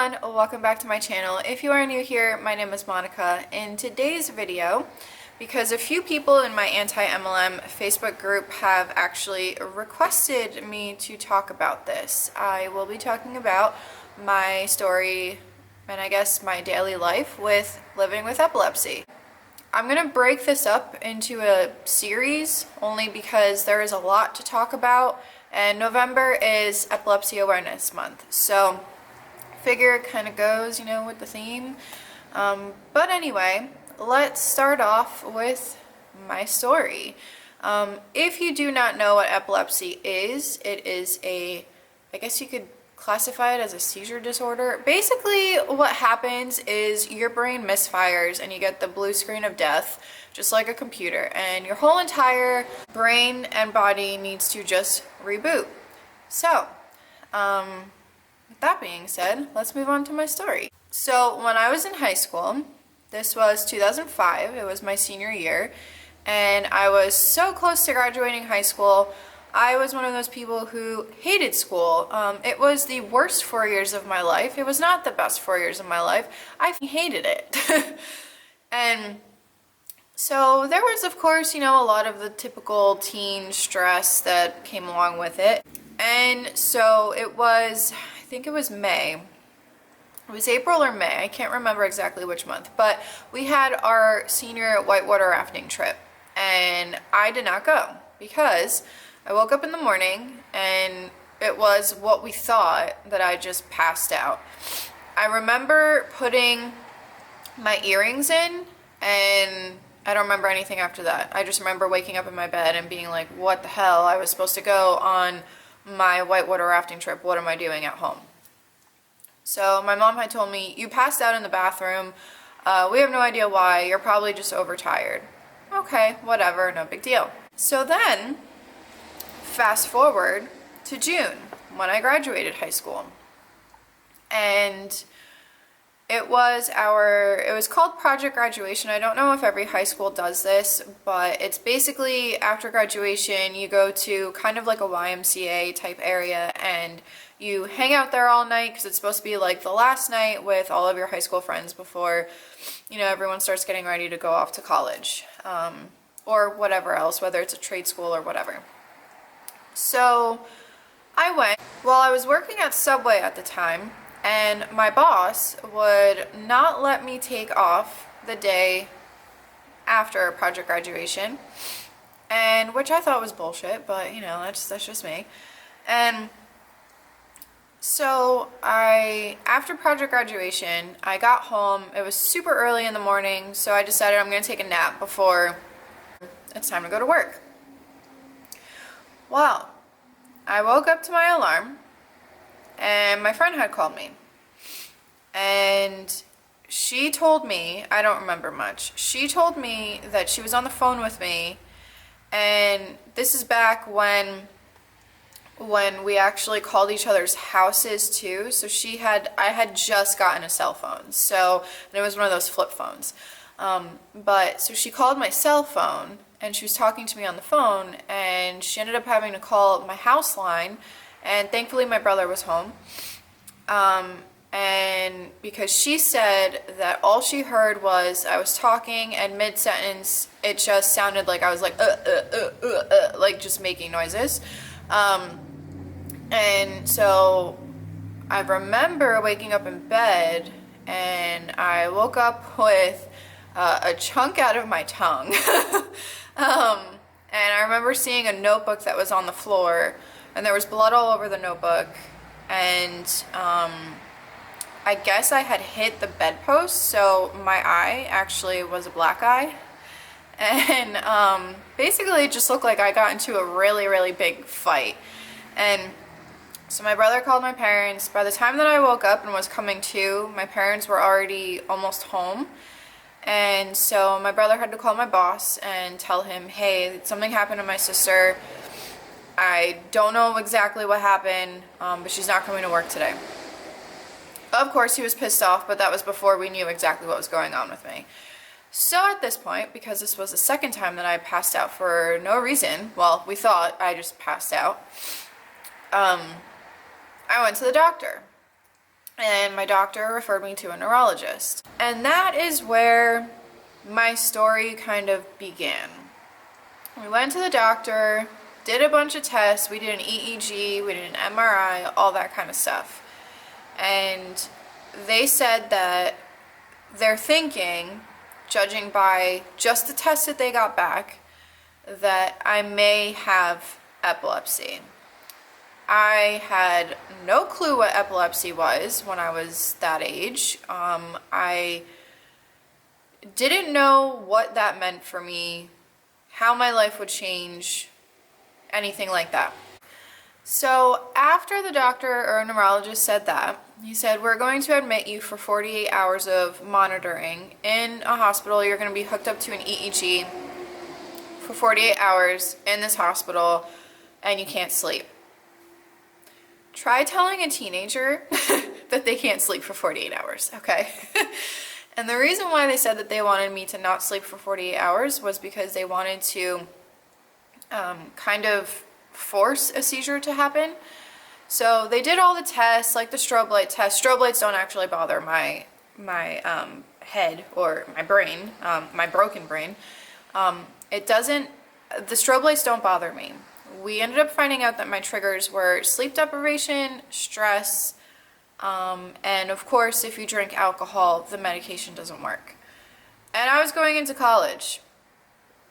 everyone, welcome back to my channel. If you are new here, my name is Monica. In today's video, because a few people in my anti-MLM Facebook group have actually requested me to talk about this, I will be talking about my story and I guess my daily life with living with epilepsy. I'm going to break this up into a series only because there is a lot to talk about, and November is Epilepsy Awareness Month, so figure it kind of goes, you know, with the theme. But anyway, let's start off with my story. If you do not know what epilepsy is, it is I guess you could classify it as a seizure disorder. Basically, what happens is your brain misfires and you get the blue screen of death, just like a computer, and your whole entire brain and body needs to just reboot. So, with that being said, let's move on to my story. So when I was in high school, this was 2005, it was my senior year, and I was so close to graduating high school. I was one of those people who hated school. It was the worst 4 years of my life. It was not the best 4 years of my life. I hated it. And so there was, of course, you know, a lot of the typical teen stress that came along with it. And so it was, I think it was May. It was April or May, I can't remember exactly which month, but we had our senior whitewater rafting trip, and I did not go because I woke up in the morning and it was what we thought that I just passed out. I remember putting my earrings in, and I don't remember anything after that. I just remember waking up in my bed and being like, what the hell? I was supposed to go on my whitewater rafting trip. What am I doing at home? So my mom had told me, you passed out in the bathroom. We have no idea why. You're probably just overtired. Okay, whatever, no big deal. So then, fast forward to June, when I graduated high school. And it was called Project Graduation. I don't know if every high school does this, but it's basically after graduation, you go to kind of like a YMCA type area and you hang out there all night because it's supposed to be like the last night with all of your high school friends before, you know, everyone starts getting ready to go off to college, or whatever else, whether it's a trade school or whatever. So I went. Well, I was working at Subway at the time, and my boss would not let me take off the day after Project Graduation, and which I thought was bullshit, but you know, that's just me. And so after Project Graduation, I got home. It was super early in the morning, so I decided I'm gonna take a nap before it's time to go to work. Well, I woke up to my alarm, and my friend had called me, and she told me, I don't remember much, she told me that she was on the phone with me, and this is back when we actually called each other's houses too. So I had just gotten a cell phone, so, and it was one of those flip phones, but so she called my cell phone and she was talking to me on the phone, and she ended up having to call my house line, and thankfully my brother was home, and because she said that all she heard was I was talking, and mid-sentence it just sounded like I was like like just making noises. And so I remember waking up in bed, and I woke up with a chunk out of my tongue. And I remember seeing a notebook that was on the floor, and there was blood all over the notebook, and I guess I had hit the bedpost, so my eye actually was a black eye, and basically it just looked like I got into a really, really big fight. And so my brother called my parents. By the time that I woke up and was coming to, my parents were already almost home. And so my brother had to call my boss and tell him, hey, something happened to my sister. I don't know exactly what happened, but she's not coming to work today. Of course, he was pissed off, but that was before we knew exactly what was going on with me. So at this point, because this was the second time that I passed out for no reason, well, we thought I just passed out, I went to the doctor. and my doctor referred me to a neurologist. And that is where my story kind of began. We went to the doctor, did a bunch of tests, we did an EEG, we did an MRI, all that kind of stuff. And they said that they're thinking, judging by just the tests that they got back, that I may have epilepsy. I had no clue what epilepsy was when I was that age. I didn't know what that meant for me, how my life would change, anything like that. So after the doctor or neurologist said that, he said, we're going to admit you for 48 hours of monitoring in a hospital. You're going to be hooked up to an EEG for 48 hours in this hospital, and you can't sleep. Try telling a teenager that they can't sleep for 48 hours, okay? And the reason why they said that they wanted me to not sleep for 48 hours was because they wanted to kind of force a seizure to happen. So they did all the tests, like the strobe light test. Strobe lights don't actually bother my head or my brain, my broken brain. It doesn't, the strobe lights don't bother me. We ended up finding out that my triggers were sleep deprivation, stress, and of course, if you drink alcohol, the medication doesn't work. And I was going into college,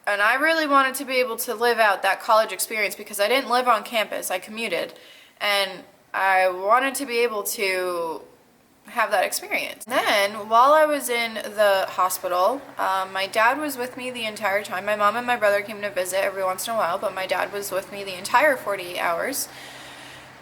and I really wanted to be able to live out that college experience because I didn't live on campus, I commuted, and I wanted to be able to have that experience. Then, while I was in the hospital, my dad was with me the entire time. My mom and my brother came to visit every once in a while, but my dad was with me the entire 48 hours.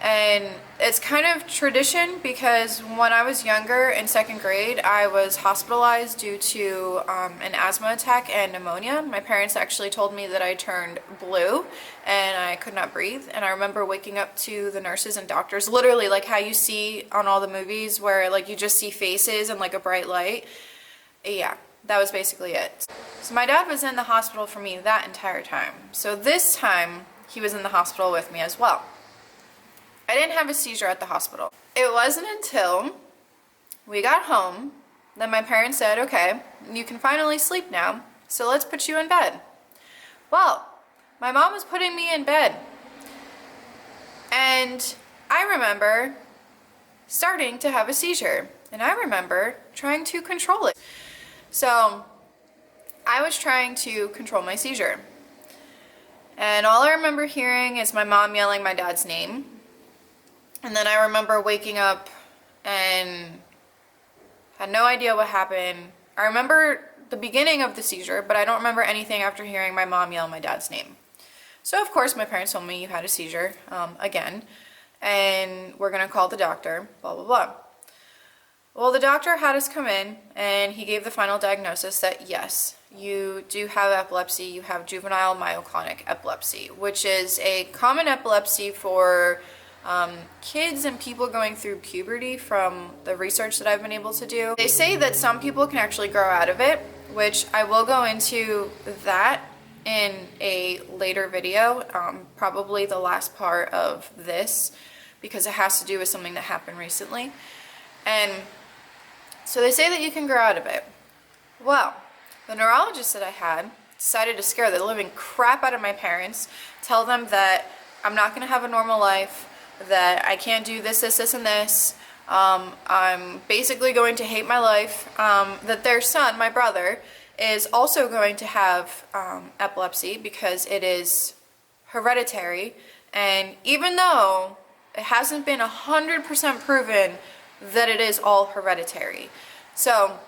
And it's kind of tradition because when I was younger in second grade, I was hospitalized due to an asthma attack and pneumonia. My parents actually told me that I turned blue and I could not breathe. And I remember waking up to the nurses and doctors, literally like how you see on all the movies where like you just see faces and like a bright light. Yeah, that was basically it. So my dad was in the hospital for me that entire time. So this time he was in the hospital with me as well. I didn't have a seizure at the hospital. It wasn't until we got home that my parents said, okay, you can finally sleep now, so let's put you in bed. Well, my mom was putting me in bed, and I remember starting to have a seizure, and I remember trying to control it. So I was trying to control my seizure, and all I remember hearing is my mom yelling my dad's name. And then I remember waking up and had no idea what happened. I remember the beginning of the seizure, but I don't remember anything after hearing my mom yell my dad's name. So of course my parents told me you had a seizure again, and we're gonna call the doctor, blah, blah, blah. Well, the doctor had us come in and he gave the final diagnosis that yes, you do have epilepsy, you have juvenile myoclonic epilepsy, which is a common epilepsy for kids and people going through puberty from the research that I've been able to do. They say that some people can actually grow out of it, which I will go into that in a later video, probably the last part of this, because it has to do with something that happened recently. And so they say that you can grow out of it. Well, the neurologist that I had decided to scare the living crap out of my parents, tell them that I'm not going to have a normal life, that I can't do this, this, this, and this. I'm basically going to hate my life. That their son, my brother, is also going to have epilepsy because it is hereditary. And even though it hasn't been 100% proven that it is all hereditary. So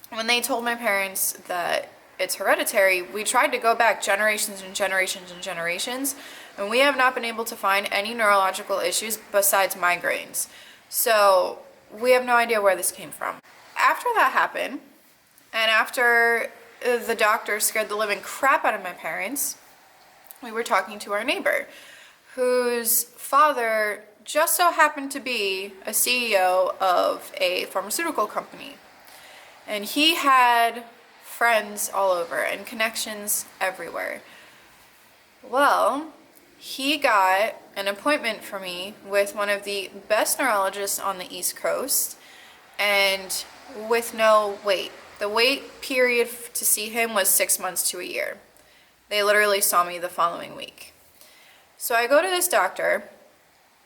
when they told my parents that it's hereditary, we tried to go back generations and generations and generations, and we have not been able to find any neurological issues besides migraines. So we have no idea where this came from. After that happened, and after the doctor scared the living crap out of my parents, we were talking to our neighbor, whose father just so happened to be a CEO of a pharmaceutical company. And he had friends all over and connections everywhere. Well, he got an appointment for me with one of the best neurologists on the East Coast, and with no wait. The wait period to see him was 6 months to a year. They literally saw me the following week. So I go to this doctor,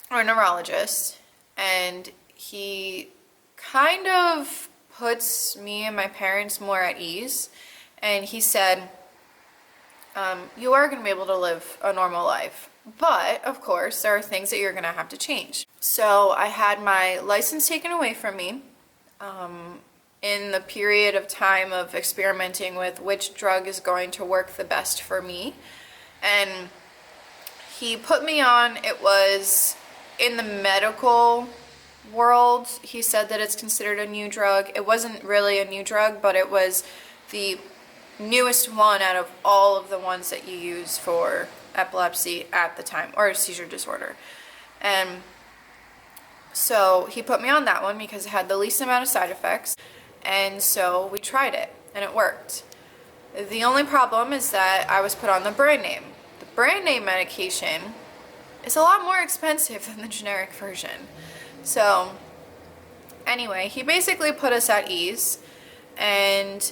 or neurologist, and he kind of puts me and my parents more at ease. And he said, you are going to be able to live a normal life, but of course there are things that you're going to have to change. So I had my license taken away from me in the period of time of experimenting with which drug is going to work the best for me. And he put me on, it was in the medical world, he said that it's considered a new drug. It wasn't really a new drug, but it was the newest one out of all of the ones that you use for epilepsy at the time, or seizure disorder. And so he put me on that one because it had the least amount of side effects, and so we tried it and it worked. The only problem is that I was put on the brand name. The brand name medication is a lot more expensive than the generic version. So anyway, he basically put us at ease, and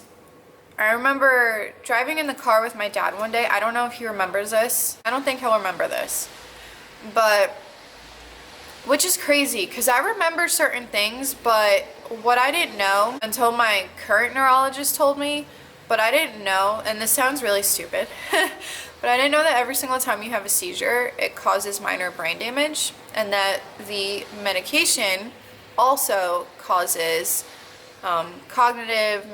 I remember driving in the car with my dad one day. I don't know if he remembers this. I don't think he'll remember this. But, which is crazy, because I remember certain things, but what I didn't know until my current neurologist told me, but I didn't know, and this sounds really stupid, but I didn't know that every single time you have a seizure, it causes minor brain damage, and that the medication also causes cognitive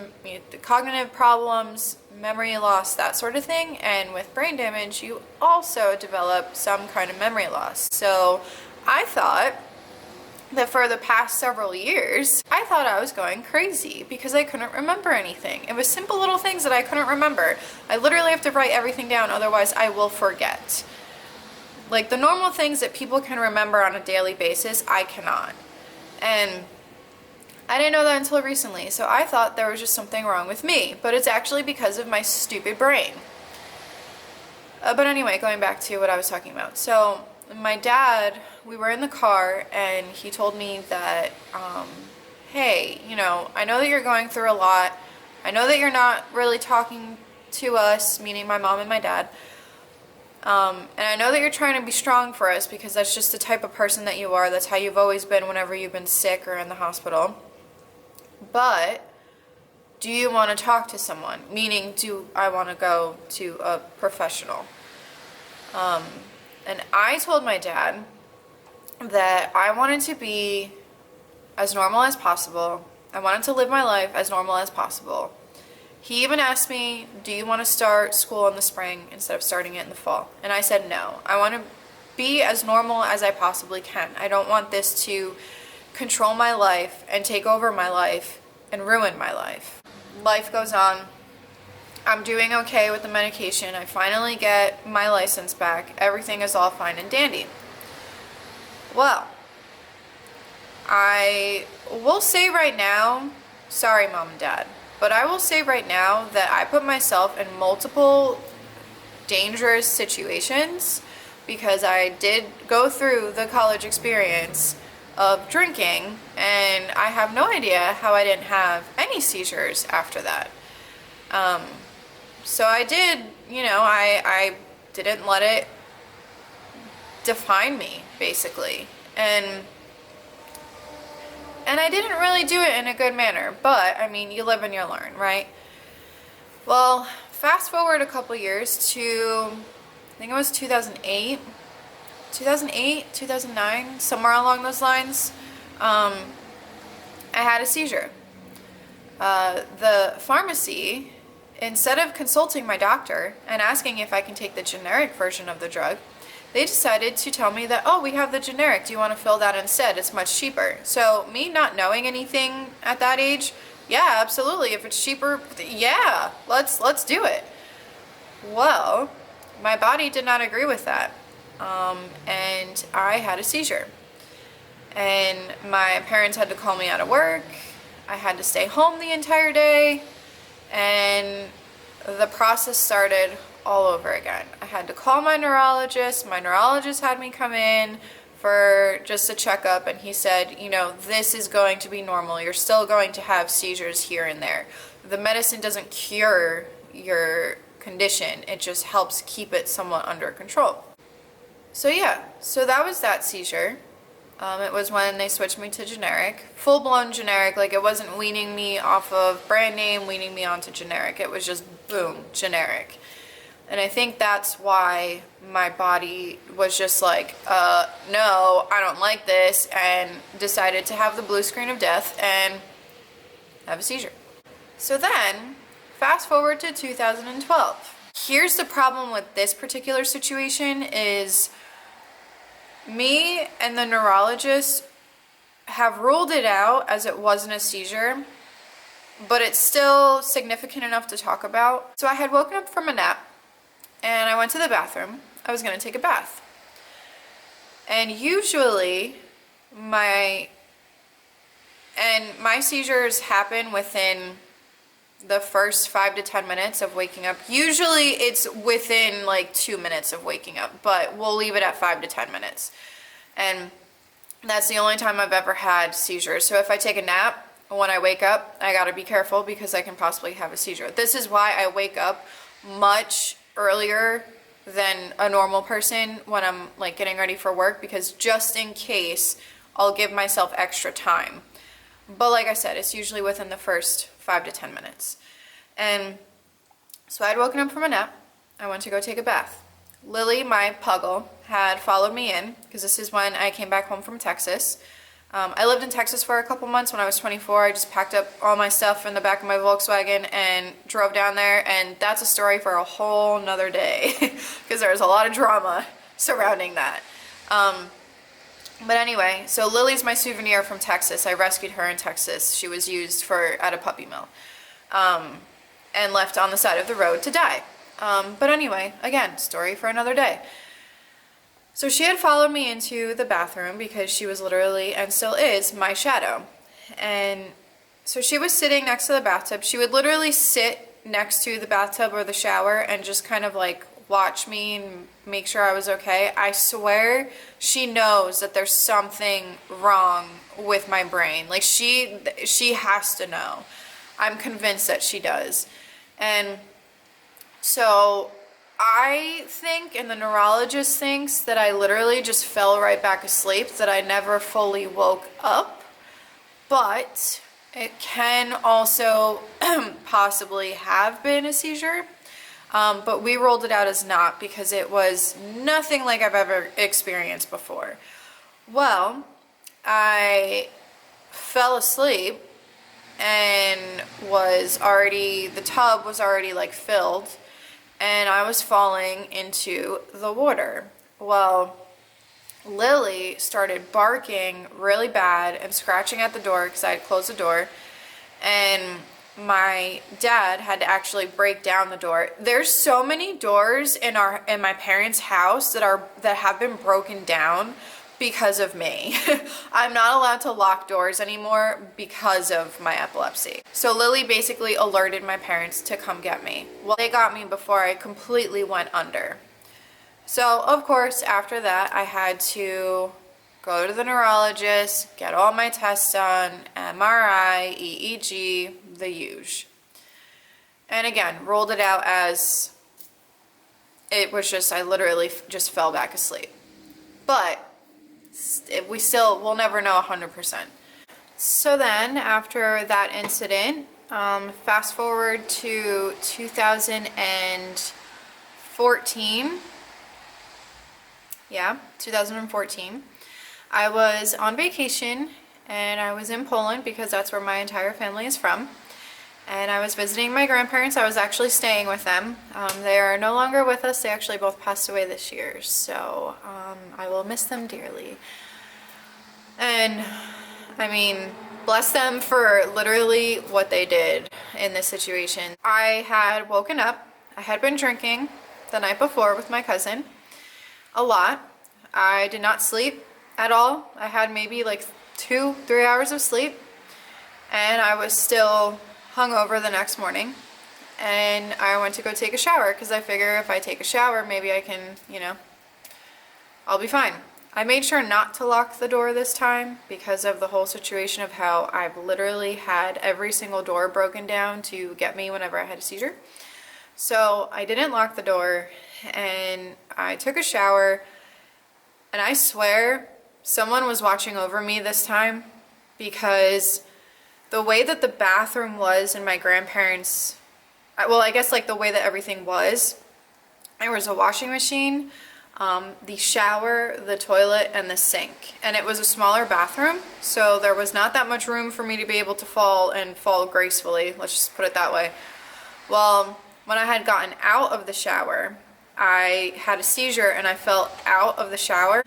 problems, memory loss, that sort of thing. And with brain damage, you also develop some kind of memory loss. So I thought that for the past several years, I thought I was going crazy because I couldn't remember anything. It was simple little things that I couldn't remember. I literally have to write everything down, otherwise I will forget. Like the normal things that people can remember on a daily basis, I cannot. And I didn't know that until recently, so I thought there was just something wrong with me, but it's actually because of my stupid brain. But anyway, going back to what I was talking about. So my dad, we were in the car, and he told me that, hey, you know, I know that you're going through a lot. I know that you're not really talking to us, meaning my mom and my dad. And I know that you're trying to be strong for us because that's just the type of person that you are. That's how you've always been whenever you've been sick or in the hospital. But do you want to talk to someone? Meaning, do I want to go to a professional? And I told my dad that I wanted to be as normal as possible. I wanted to live my life as normal as possible. He even asked me, do you want to start school in the spring instead of starting it in the fall? And I said no. I want to be as normal as I possibly can. I don't want this to control my life and take over my life and ruin my life. Life goes on. I'm doing okay with the medication. I finally get my license back. Everything is all fine and dandy. Well, I will say right now, sorry mom and dad, but I will say right now that I put myself in multiple dangerous situations because I did go through the college experience of drinking, and I have no idea how I didn't have any seizures after that. So I did, you know, I didn't let it define me, basically. And I didn't really do it in a good manner, but, I mean, you live and you learn, right? Well, fast forward a couple years to, I think it was 2008, 2009, somewhere along those lines, I had a seizure. The pharmacy, instead of consulting my doctor and asking if I can take the generic version of the drug, they decided to tell me that, oh, we have the generic, do you want to fill that instead? It's much cheaper. So me not knowing anything at that age, yeah, absolutely, if it's cheaper, yeah, let's do it. Well, my body did not agree with that. And I had a seizure. And my parents had to call me out of work. I had to stay home the entire day. And the process started all over again. I had to call my neurologist. My neurologist had me come in for just a checkup, and he said, you know, this is going to be normal. You're still going to have seizures here and there. The medicine doesn't cure your condition. It just helps keep it somewhat under control. So yeah, so that was that seizure. It was when they switched me to generic, full-blown generic. Like, it wasn't weaning me off of brand name, weaning me onto generic. It was just boom, generic. And I think that's why my body was just like, no, I don't like this, and decided to have the blue screen of death and have a seizure. So then, fast forward to 2012. Here's the problem with this particular situation is me and the neurologist have ruled it out as it wasn't a seizure, but it's still significant enough to talk about. So I had woken up from a nap, and I went to the bathroom. I was going to take a bath. And usually my seizures happen within the first 5 to 10 minutes of waking up. Usually it's within like 2 minutes of waking up, but we'll leave it at 5 to 10 minutes. And that's the only time I've ever had seizures. So if I take a nap, when I wake up, I gotta be careful because I can possibly have a seizure. This is why I wake up much earlier than a normal person when I'm like getting ready for work, because just in case, I'll give myself extra time. But like I said, it's usually within the first 5 to 10 minutes. And so I'd woken up from a nap. I went to go take a bath. Lily, my puggle, had followed me in, because this is when I came back home from Texas. I lived in Texas for a couple months when I was 24. I just packed up all my stuff in the back of my Volkswagen and drove down there, and that's a story for a whole nother day because there was a lot of drama surrounding that. But anyway, so Lily's my souvenir from Texas. I rescued her in Texas. She was used at a puppy mill and left on the side of the road to die. But anyway, again, story for another day. So she had followed me into the bathroom because she was literally, and still is, my shadow. And so she was sitting next to the bathtub. She would literally sit next to the bathtub or the shower and just kind of like watch me and make sure I was okay. I swear she knows that there's something wrong with my brain. Like she has to know. I'm convinced that she does. And so I think, and the neurologist thinks, that I literally just fell right back asleep, that I never fully woke up. But it can also possibly have been a seizure. But we ruled it out as not because it was nothing like I've ever experienced before. Well, I fell asleep and the tub was already like filled, and I was falling into the water. Well, Lily started barking really bad and scratching at the door because I had closed the door, and my dad had to actually break down the door. There's so many doors in my parents' house that have been broken down because of me. I'm not allowed to lock doors anymore because of my epilepsy. So Lily basically alerted my parents to come get me. Well, they got me before I completely went under. So of course, after that, I had to go to the neurologist, get all my tests done, MRI, EEG, the usual. And again, ruled it out as it was just, I literally just fell back asleep. But we'll never know 100%. So then, after that incident, fast forward to 2014. Yeah, 2014. I was on vacation, and I was in Poland because that's where my entire family is from. And I was visiting my grandparents. I was actually staying with them. They are no longer with us. They actually both passed away this year. So I will miss them dearly. And I mean, bless them for literally what they did in this situation. I had woken up. I had been drinking the night before with my cousin a lot. I did not sleep at all. I had maybe like 2-3 hours of sleep. And I was still hungover the next morning, and I went to go take a shower because I figure if I take a shower, maybe I can, you know, I'll be fine. I made sure not to lock the door this time because of the whole situation of how I've literally had every single door broken down to get me whenever I had a seizure. So I didn't lock the door, and I took a shower, and I swear someone was watching over me this time, because the way that the bathroom was in my grandparents', well, I guess like the way that everything was, there was a washing machine, the shower, the toilet, and the sink. And it was a smaller bathroom, so there was not that much room for me to be able to fall and fall gracefully. Let's just put it that way. Well, when I had gotten out of the shower, I had a seizure and I fell out of the shower.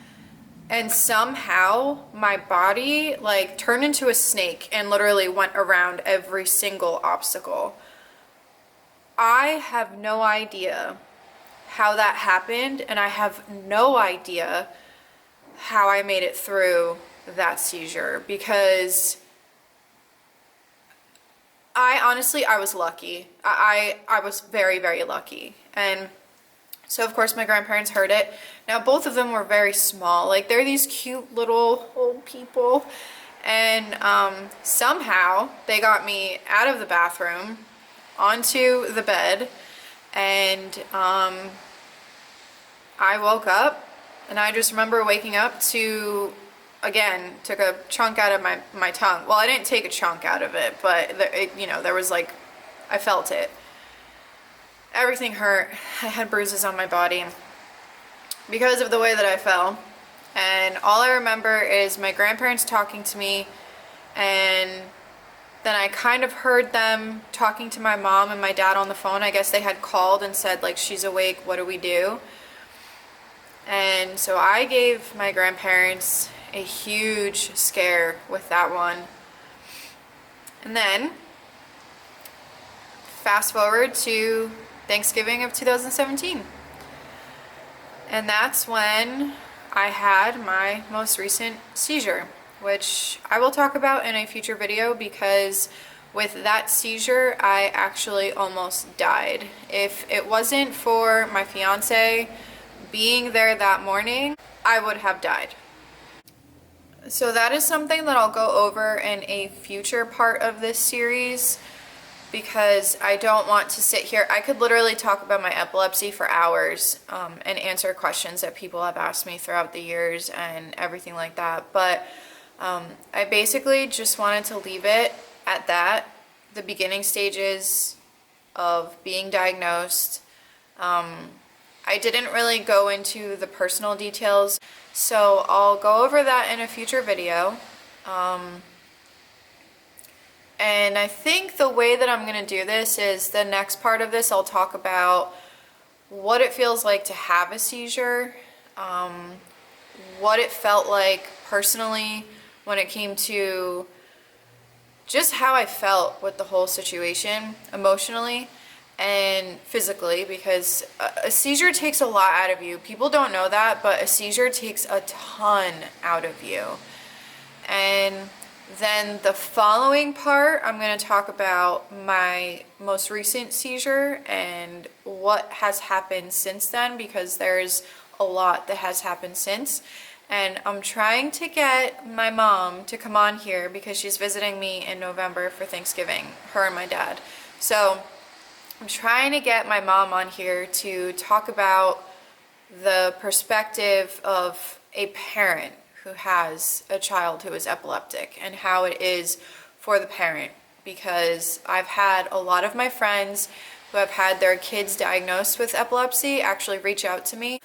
And somehow my body like turned into a snake and literally went around every single obstacle. I have no idea how that happened, and I have no idea how I made it through that seizure, because I was lucky. I was very, very lucky. And so of course my grandparents heard it. Now both of them were very small, like they're these cute little old people, and somehow they got me out of the bathroom onto the bed, and I woke up, and I just remember waking up to, again, took a chunk out of my tongue. Well, I didn't take a chunk out of it, but you know, there was like, I felt it. Everything hurt. I had bruises on my body because of the way that I fell. And all I remember is my grandparents talking to me, and then I kind of heard them talking to my mom and my dad on the phone. I guess they had called and said, like, she's awake, what do we do? And so I gave my grandparents a huge scare with that one. And then fast forward to Thanksgiving of 2017. And that's when I had my most recent seizure, which I will talk about in a future video, because with that seizure, I actually almost died. If it wasn't for my fiance being there that morning, I would have died. So that is something that I'll go over in a future part of this series, because I don't want to sit here. I could literally talk about my epilepsy for hours and answer questions that people have asked me throughout the years and everything like that. But I basically just wanted to leave it at that, the beginning stages of being diagnosed. I didn't really go into the personal details, so I'll go over that in a future video. And I think the way that I'm going to do this is, the next part of this I'll talk about what it feels like to have a seizure, what it felt like personally when it came to just how I felt with the whole situation emotionally and physically, because a seizure takes a lot out of you. People don't know that, but a seizure takes a ton out of you. And then the following part, I'm going to talk about my most recent seizure and what has happened since then, because there's a lot that has happened since. And I'm trying to get my mom to come on here because she's visiting me in November for Thanksgiving, her and my dad. So I'm trying to get my mom on here to talk about the perspective of a parent who has a child who is epileptic and how it is for the parent, because I've had a lot of my friends who have had their kids diagnosed with epilepsy actually reach out to me.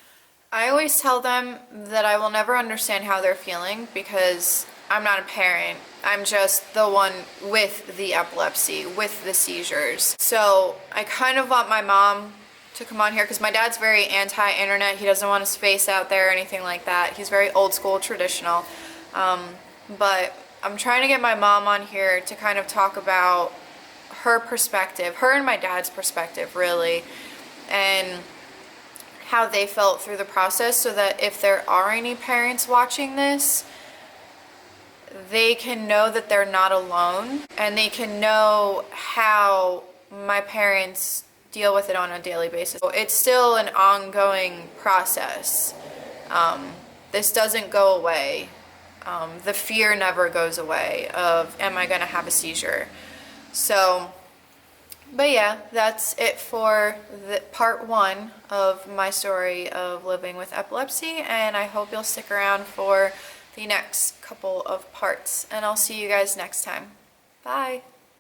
I always tell them that I will never understand how they're feeling, because I'm not a parent. I'm just the one with the epilepsy, with the seizures. So I kind of want my mom to come on here, because my dad's very anti-internet. He doesn't want his face out there or anything like that. He's very old school, traditional. But I'm trying to get my mom on here to kind of talk about her perspective, her and my dad's perspective really, and how they felt through the process, so that if there are any parents watching this, they can know that they're not alone, and they can know how my parents deal with it on a daily basis. It's still an ongoing process. This doesn't go away. The fear never goes away of, am I going to have a seizure? So, but yeah, that's it for the part 1 of my story of living with epilepsy, and I hope you'll stick around for the next couple of parts, and I'll see you guys next time. Bye!